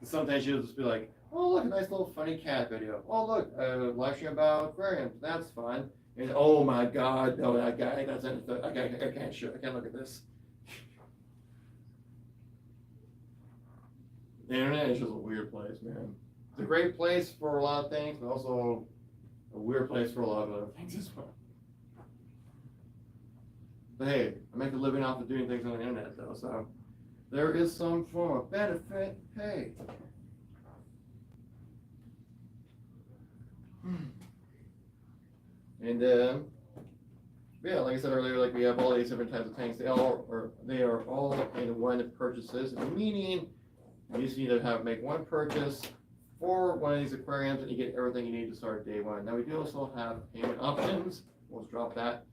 Sometimes you'll just be like, oh look, a nice little funny cat video. Oh look, a live stream about aquariums. That's fun. And oh my God, no, that guy doesn't. I can't look at this. The internet is just a weird place, man. It's a great place for a lot of things, but also a weird place for a lot of other things as well. But hey, I make a living off of doing things on the internet though, so there is some form of benefit. Hey. And yeah, like I said earlier, like we have all these different types of tanks. They are all in one purchases, meaning you just need to make one purchase for one of these aquariums, and you get everything you need to start day one. Now we do also have payment options. We'll just drop that.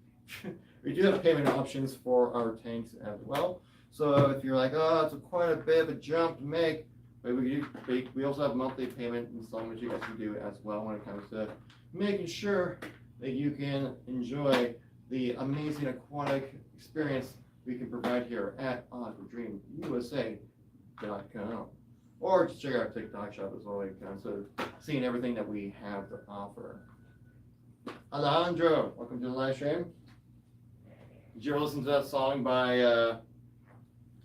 We do have payment options for our tanks as well. So if you're like, oh, it's quite a bit of a jump to make, but we also have monthly payment installments you guys can do as well when it comes to making sure that you can enjoy the amazing aquatic experience we can provide here at aquadreamusa.com. Or just check out our TikTok shop as well, when it comes to seeing everything that we have to offer. Alejandro, welcome to the live stream. Did you ever listen to that song by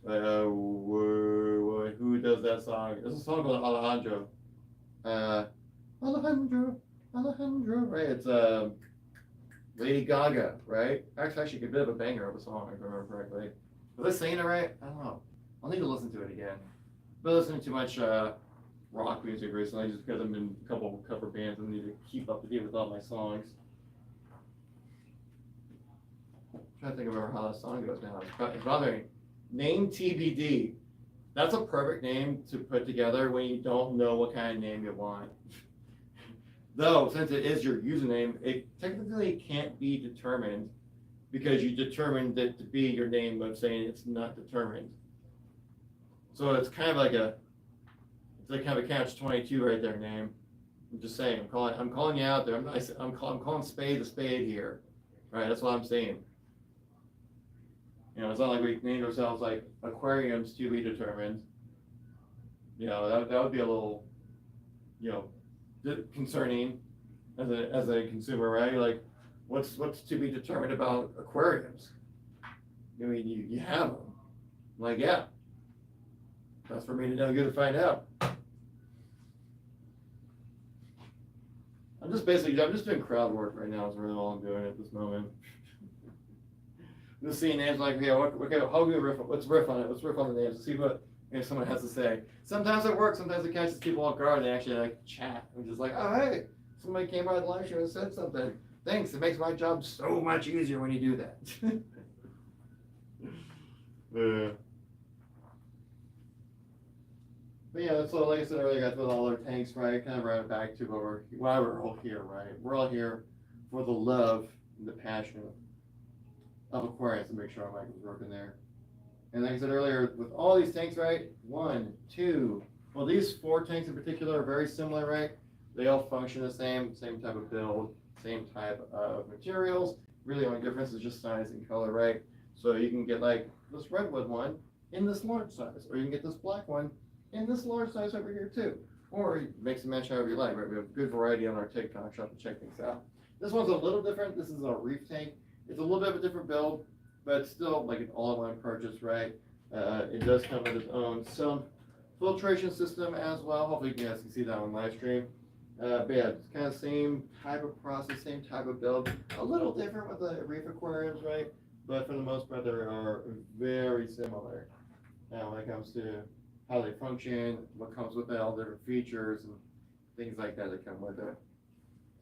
who does that song? There's a song called Alejandro. Alejandro, right? It's Lady Gaga, right? Actually, a bit of a banger of a song, if I remember correctly. Was I saying it right? I don't know. I'll need to listen to it again. I've been listening to too much rock music recently, just because I'm in a couple of cover bands and I need to keep up to date with all my songs. I'm trying to think of how that song goes now. It's bothering me. Name TBD. That's a perfect name to put together when you don't know what kind of name you want. Though, since it is your username, it technically can't be determined because you determined it to be your name, but saying it's not determined. So it's kind of like kind of a catch-22 right there, name. I'm just saying, I'm calling you out there. I'm calling spade a spade here, right? That's what I'm saying. You know, it's not like we named ourselves like aquariums to be determined. You know, that would be a little, you know, concerning as a consumer, right? Like, what's to be determined about aquariums? I mean, you have them. I'm like, yeah, that's for me to know, good to find out. I'm just doing crowd work right now. Is really all I'm doing at this moment. Just seeing names like, yeah, let's riff on it. Let's riff on the names. See what someone has to say. Sometimes it works. Sometimes it catches people off guard. And they actually like chat. I'm just like, oh hey, somebody came by the live show and said something. Thanks. It makes my job so much easier when you do that. But yeah, so like I said earlier, guys, with all our tanks, right? Kind of right back to why we're all here, right? We're all here for the love and the passion of aquariums, to make sure our mic was working there. And like I said earlier, with all these tanks, right? 1, 2, well, these 4 tanks in particular are very similar, right? They all function the same type of build, same type of materials. Really, the only difference is just size and color, right? So you can get like this redwood one in this large size, or you can get this black one in this large size over here too. Or mix and match however you like, right? We have a good variety on our TikTok shop to check things out. This one's a little different. This is a reef tank. It's a little bit of a different build, but still like an all-in-one purchase, right? It does come with its own filtration system as well. Hopefully you guys can see that on live stream. But yeah, it's kind of same type of process, same type of build. A little different with the reef aquariums, right? But for the most part, they are very similar. Now, when it comes to how they function, what comes with it, all the different features and things like that that come with it.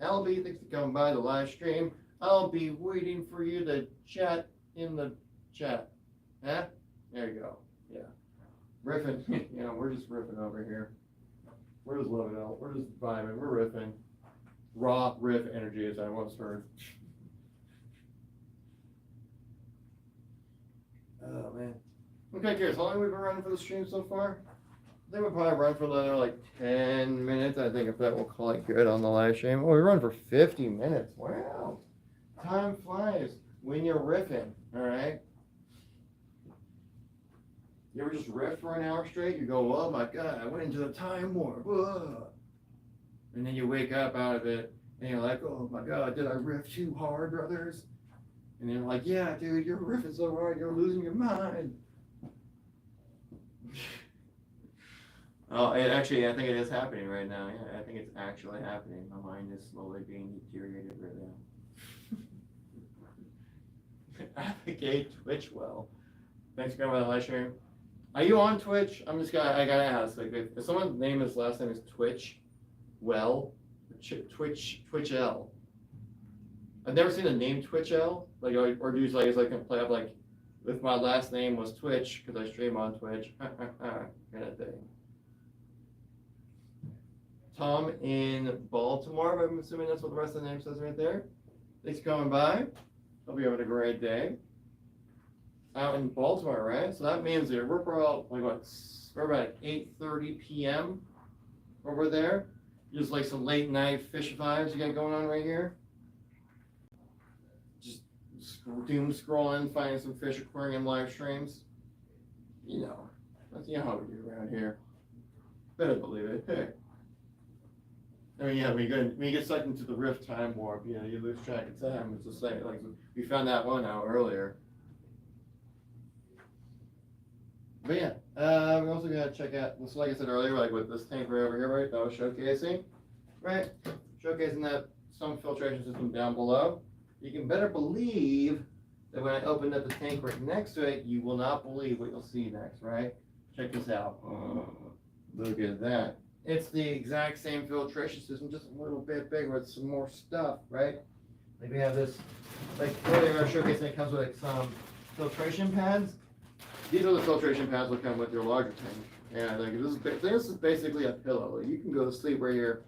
LB, thanks for coming by the live stream. I'll be waiting for you to chat in the chat. Huh? There you go. Yeah. Riffing. You know, we're just riffing over here. We're just loving it out. We're just vibing. We're riffing. Raw riff energy, as I once heard. Oh, man. Okay, guys, how long have we been running for the stream so far? They would probably run for another like 10 minutes. I think if that will call it good on the live stream. Oh, we run for 50 minutes. Wow. Time flies when you're riffing, all right? You ever just riff for an hour straight? You go, oh my God, I went into the time warp. Whoa. And then you wake up out of it and you're like, oh my God, did I riff too hard, brothers? And you're like, yeah, dude, you're riffing so hard, you're losing your mind. Oh, it actually, I think it is happening right now. Yeah, I think it's actually happening. My mind is slowly being deteriorated right now. Advocate Twitch well. Thanks for coming by the live stream. Are you on Twitch? I gotta ask. Like, if someone's name is last name is Twitch, well, Twitch L. I've never seen the name Twitch L. Like, or do you like it's like a play up like, if my last name was Twitch because I stream on Twitch, kind of thing. Tom in Baltimore. I'm assuming that's what the rest of the name says right there. Thanks for coming by. Hope you're having a great day. Out in Baltimore, right? So that means that we're about like what? We're about 8:30 p.m. over there. Just like some late night fish vibes you got going on right here. Just doom scrolling, finding some fish aquarium live streams. You know, that's how we do around here. Better believe it. Hey. I mean, yeah, when you get sucked into the rift time warp, you know, you lose track of time. It's the same. Like we found that one out earlier. But yeah, we also gotta check out. So like I said earlier, like with this tank right over here, right? That was showcasing, right? Showcasing that some filtration system down below. You can better believe that when I open up the tank right next to it, you will not believe what you'll see next, right? Check this out. Look at that. It's the exact same filtration system, just a little bit bigger with some more stuff, right? Like we have this, like earlier I was showcasing, it comes with like some filtration pads. These are the filtration pads that come with your larger tank. And like this is basically a pillow. Like, you can go to sleep right here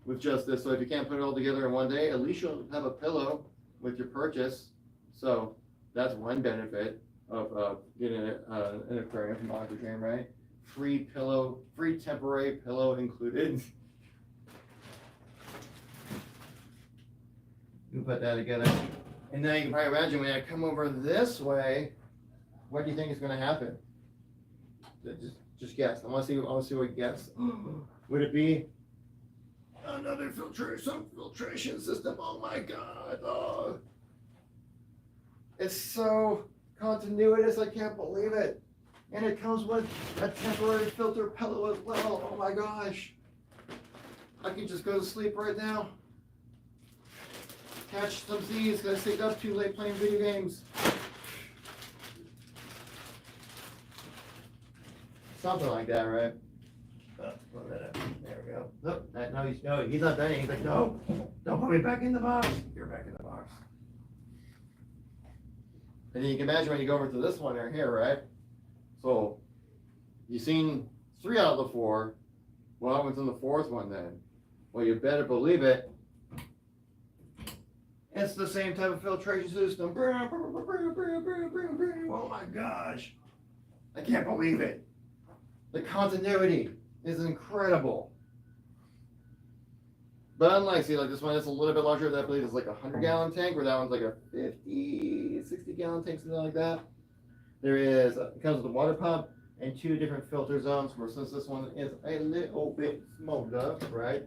with just this. So if you can't put it all together in one day, at least you'll have a pillow with your purchase. So that's one benefit of getting an aquarium from Aquadream, right? Free pillow, free temporary pillow included. You put that together. And now you can probably imagine when I come over this way, what do you think is going to happen? Just guess. I want to see what you guess. Would it be another filtration system? Oh my God! Oh. It's so continuous. I can't believe it. And it comes with a temporary filter pillow as well. Oh my gosh! I can just go to sleep right now. Catch some Z's because I stayed up too late playing video games. Something like that, right? There we go. Nope, no, he's not done yet. He's like, no, don't put me back in the box. You're back in the box. And then you can imagine when you go over to this one right here, right? So you've seen 3 out of the 4. What happens in the 4th one then? Well, you better believe it. It's the same type of filtration system. Oh my gosh. I can't believe it. The continuity is incredible. But unlike, see, like this one is a little bit larger. I believe it's like a 100-gallon tank, where that one's like a 50, 60-gallon tank, something like that. It comes with a water pump and 2 different filter zones, where since this one is a little bit smaller, right?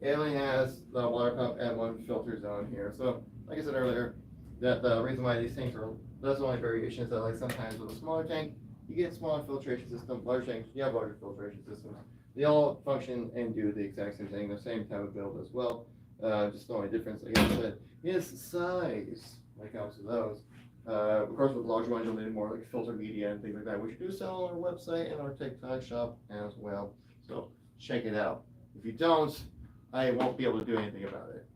It only has the water pump and 1 filter zone here. So, like I said earlier, that the reason why these tanks are, that's the only variation is that like sometimes with a smaller tank, you get smaller filtration system, larger tanks, you have larger filtration systems. They all function and do the exact same thing, the same type of build as well. Just the only difference, like I said, is size when it comes to those. Of course, with larger ones, you'll need more like filter media and things like that, which we do sell on our website and our TikTok shop as well. So check it out. If you don't, I won't be able to do anything about it.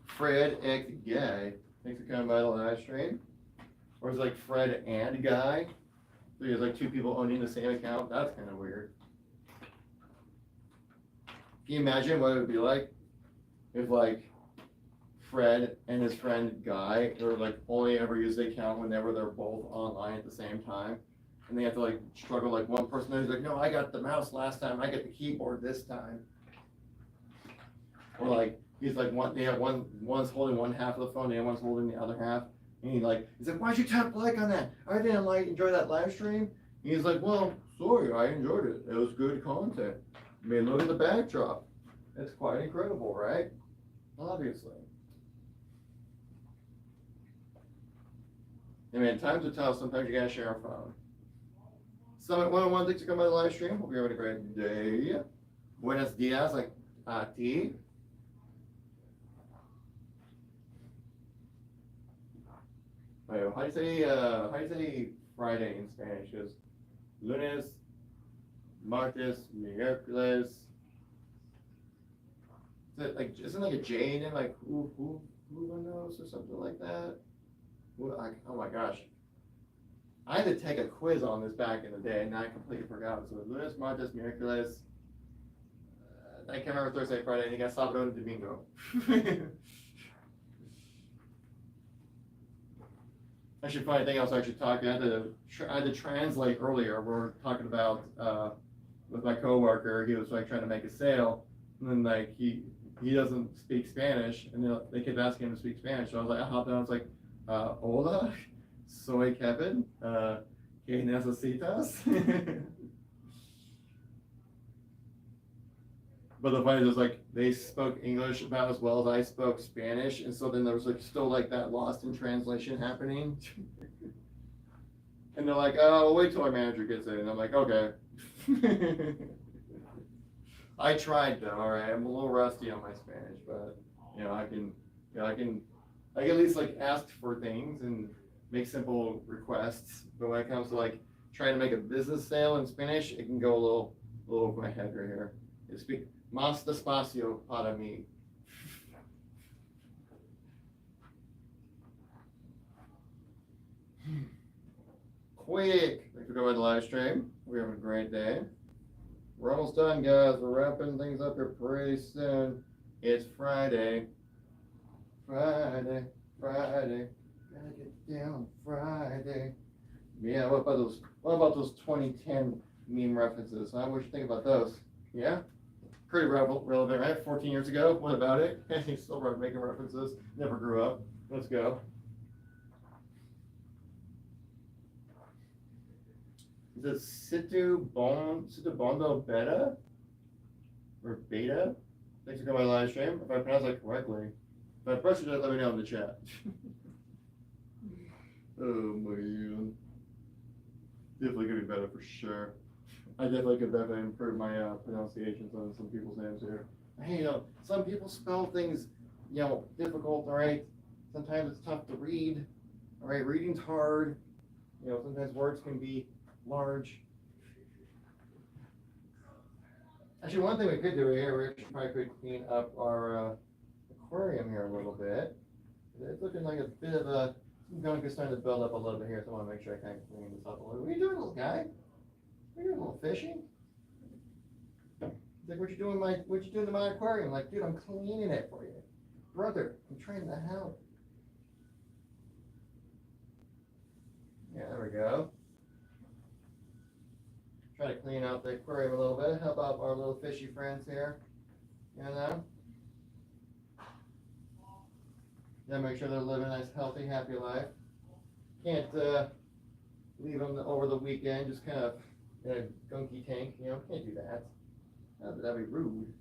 Fred X Guy, thanks for coming by the live stream. Or is it like Fred and Guy? So there's like 2 people owning the same account. That's kind of weird. Can you imagine what it would be like if like Fred and his friend Guy, or like only ever use the account whenever they're both online at the same time? and they have to like struggle, like one person is like, no, I got the mouse last time, I get the keyboard this time. Or like, he's like, one's holding one half of the phone, the other one's holding the other half. And he's like, why'd you tap like on that? I didn't like enjoy that live stream. And he's like, well, sorry, I enjoyed it. It was good content. I mean, look at the backdrop. It's quite incredible, right? Obviously. I mean, times will tell, sometimes you gotta share a phone. Summit 101, thanks for coming by the live stream. Hope you're having a great day. Buenos dias, like a ti. How do you say Friday in Spanish? Because lunes, martes, miércoles. Isn't like a J in it, like who knows or something like that? Oh my gosh. I had to take a quiz on this back in the day and I completely forgot. So lunes, martes, miércoles. I can't remember Thursday, Friday, and you got sábado and domingo. Actually, funny thing, I was actually talking, I had to translate earlier. We're talking about, with my coworker, he was like trying to make a sale, and then like he doesn't speak Spanish, and they kept asking him to speak Spanish, so I was like, I hopped on, I was like, hola, soy Kevin, ¿qué necesitas? But the funny is like, they spoke English about as well as I spoke Spanish, and so then there was like still like that lost in translation happening. And they're like, oh, well, wait till our manager gets in. And I'm like, okay. I tried though, all right. I'm a little rusty on my Spanish, but I can at least like ask for things and make simple requests. But when it comes to like trying to make a business sale in Spanish, it can go a little over my head right here. I speak más despacio para mí. Quick! Thanks for coming to the live stream. We're having a great day. We're almost done, guys. We're wrapping things up here pretty soon. It's Friday. Friday. Gotta get down Friday. Yeah, what about those 2010 meme references? Huh? What do you think about those? Yeah? Pretty relevant, right? 14 years ago. What about it? He's still making references. Never grew up. Let's go. Is it Situbondo Beta? Or Beta? Thanks for coming to the live stream. If I pronounce that correctly. If I butchered it, let me know in the chat. Oh man. Definitely could be better for sure. I definitely could improve my pronunciations on some people's names here. Hey, some people spell things, difficult, all right? Sometimes it's tough to read, all right? Reading's hard. Sometimes words can be large. Actually, one thing we could do here, we probably could clean up our aquarium here a little bit. It's looking like a bit of a, some gunk is starting to build up a little bit here, so I want to make sure I kind of clean this up a little. What are you doing, little guy? Are you doing a little fishing? He's like, what you doing to my aquarium? I'm like, dude, I'm cleaning it for you. Brother, I'm trying to help. Yeah, there we go. Try to clean out the aquarium a little bit, help out our little fishy friends here. Yeah, make sure they're living a nice, healthy, happy life. Can't leave them over the weekend, just kind of in a gunky tank, can't do that. That'd be rude.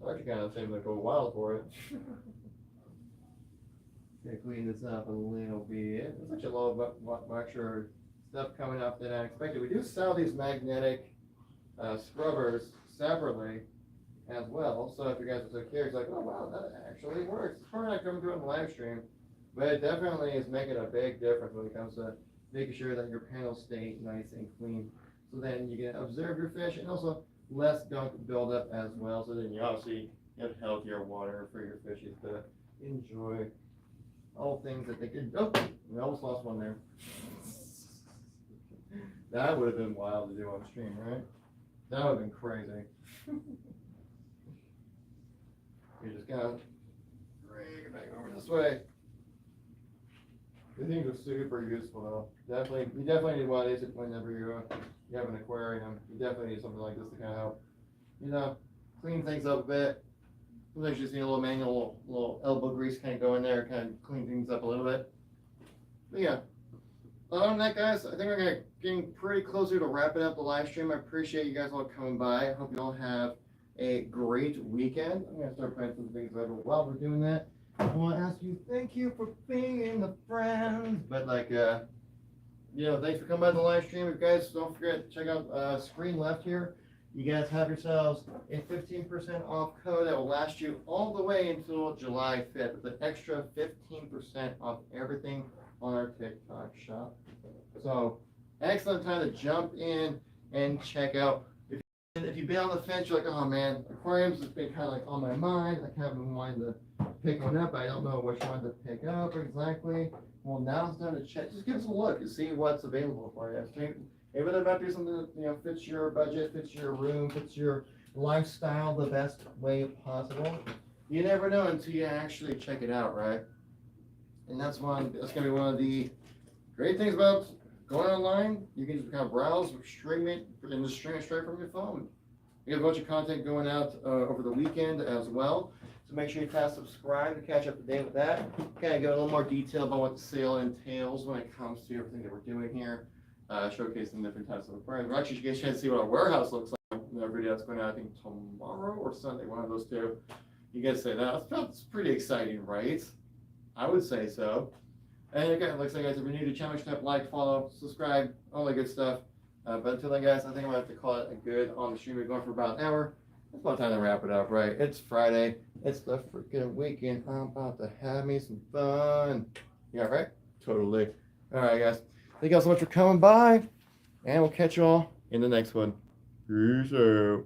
I actually kind of seem like a while for it. Gonna clean this up a little bit. There's actually a lot of extra stuff coming up than I expected. We do sell these magnetic scrubbers separately as well. So if you guys are so curious, like, oh wow, that actually works. It's probably not coming through on the live stream, but it definitely is making a big difference when it comes to making sure that your panels stay nice and clean. So then you can observe your fish and also less gunk buildup as well. So then you obviously have healthier water for your fishes to enjoy. All things that they could. Oh, we almost lost one there. That would have been wild to do on stream, right? That would have been crazy. You just gotta bring it back over this way. The things are super useful though. You definitely need one of these whenever you have an aquarium. You definitely need something like this to kind of help, clean things up a bit. Sometimes you just need a little manual, little elbow grease kind of go in there, kind of clean things up a little bit. But yeah, other than that, guys, I think we're getting pretty closer to wrapping up the live stream. I appreciate you guys all coming by. I hope you all have a great weekend. I'm gonna start playing some things over while we're doing that. I want to ask you, thank you for being the friends. But thanks for coming by the live stream. You guys, don't forget to check out screen left here. You guys have yourselves a 15% off code that will last you all the way until July 5th. With an extra 15% off everything on our TikTok shop. So, excellent time to jump in and check out. If you've been on the fence, you're like, oh man, aquariums has been kind of like on my mind. I kind of been wanting to pick one up. I don't know which one to pick up exactly. Well, now's the time to check. Just give us a look and see what's available for you. Maybe there might be something that fits your budget, fits your room, fits your lifestyle the best way possible. You never know until you actually check it out, right? And that's gonna be one of the great things about going online. You can just kind of browse, stream it, and just stream it straight from your phone. We have a bunch of content going out over the weekend as well. So make sure you subscribe to catch up to date with that. Kind of go a little more detail about what the sale entails when it comes to everything that we're doing here. Showcasing different types of aquariums. We're actually getting a chance to see what our warehouse looks like in our video that's going out, I think, tomorrow or Sunday, one of those two. You guys say that. That's pretty exciting, right? I would say so. And again, like I said, guys, if you're new to the channel, tap like, follow, subscribe, all that good stuff. But until then, guys, I think I'm going to have to call it a good on the stream. We're going for about an hour. It's about time to wrap it up, right? It's Friday. It's the freaking weekend. I'm about to have me some fun. Yeah, right? Totally. All right, guys. Thank you all so much for coming by, and we'll catch you all in the next one. Peace out.